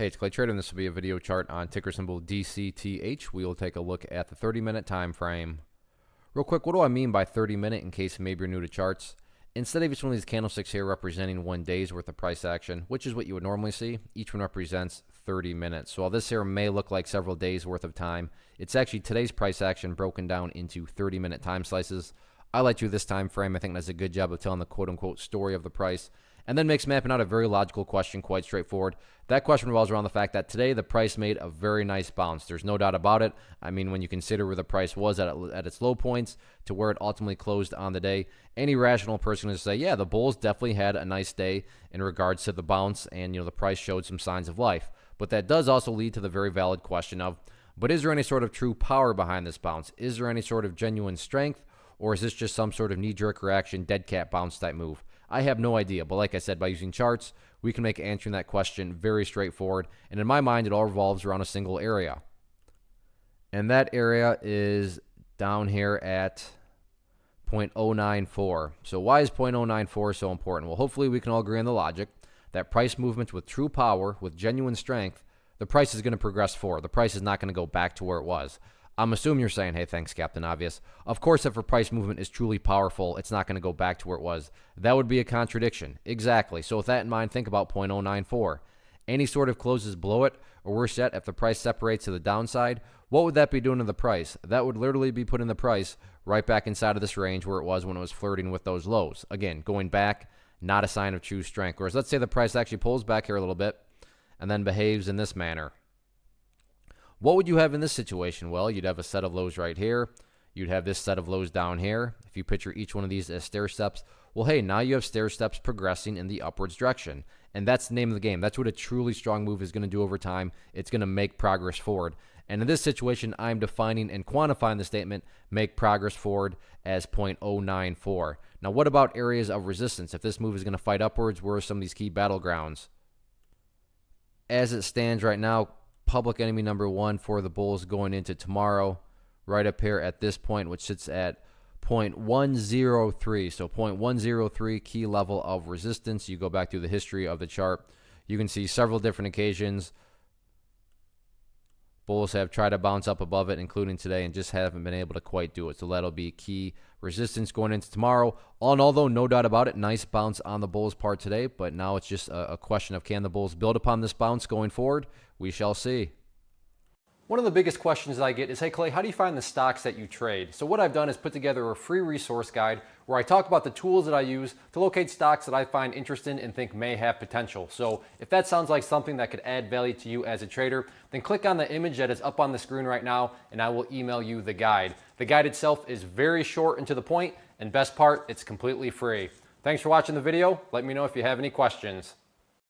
Hey, it's Clay Trader, and this will be a video chart on ticker symbol DCTH. We will take a look at the 30-minute time frame. Real quick, what do I mean by 30-minute in case maybe you're new to charts? Instead of each one of these candlesticks here representing 1 day's worth of price action, which is what you would normally see, each one represents 30 minutes. So while this here may look like several days worth of time, it's actually today's price action broken down into 30-minute time slices. I like to this time frame. I think that's a good job of telling the quote-unquote story of the price, and then makes mapping out a very logical question quite straightforward. That question revolves around the fact that today the price made a very nice bounce. There's no doubt about it. I mean, when you consider where the price was at its low points to where it ultimately closed on the day, any rational person would say, yeah, the bulls definitely had a nice day in regards to the bounce, and the price showed some signs of life. But that does also lead to the very valid question of, but is there any sort of true power behind this bounce? Is there any sort of genuine strength, or is this just some sort of knee-jerk reaction, dead cat bounce type move? I have no idea, but like I said, by using charts, we can make answering that question very straightforward, and in my mind, it all revolves around a single area. And that area is down here at 0.094. So why is 0.094 so important? Well, hopefully we can all agree on the logic that price movements with true power, with genuine strength, the price is going to progress forward. The price is not going to go back to where it was. I'm assuming you're saying, hey, thanks, Captain Obvious. Of course, if a price movement is truly powerful, it's not going to go back to where it was. That would be a contradiction. Exactly. So with that in mind, think about 0.094. Any sort of closes below it, or worse yet, if the price separates to the downside, what would that be doing to the price? That would literally be putting the price right back inside of this range where it was when it was flirting with those lows. Again, going back, not a sign of true strength. Whereas let's say the price actually pulls back here a little bit and then behaves in this manner. What would you have in this situation? Well, you'd have a set of lows right here. You'd have this set of lows down here. If you picture each one of these as stair steps, well, hey, now you have stair steps progressing in the upwards direction. And that's the name of the game. That's what a truly strong move is going to do over time. It's going to make progress forward. And in this situation, I'm defining and quantifying the statement, make progress forward, as 0.094. Now, what about areas of resistance? If this move is going to fight upwards, where are some of these key battlegrounds? As it stands right now, public enemy number one for the bulls going into tomorrow, right up here at this point, which sits at 0.103. So 0.103 key level of resistance. You go back through the history of the chart, you can see several different occasions bulls have tried to bounce up above it, including today, and just haven't been able to quite do it. So that'll be key resistance going into tomorrow. All in all, though, no doubt about it, nice bounce on the bulls' part today, but now it's just a question of, can the bulls build upon this bounce going forward? We shall see. One of the biggest questions that I get is, hey Clay, how do you find the stocks that you trade? So what I've done is put together a free resource guide where I talk about the tools that I use to locate stocks that I find interesting and think may have potential. So if that sounds like something that could add value to you as a trader, then click on the image that is up on the screen right now and I will email you the guide. The guide itself is very short and to the point, and best part, it's completely free. Thanks for watching the video. Let me know if you have any questions.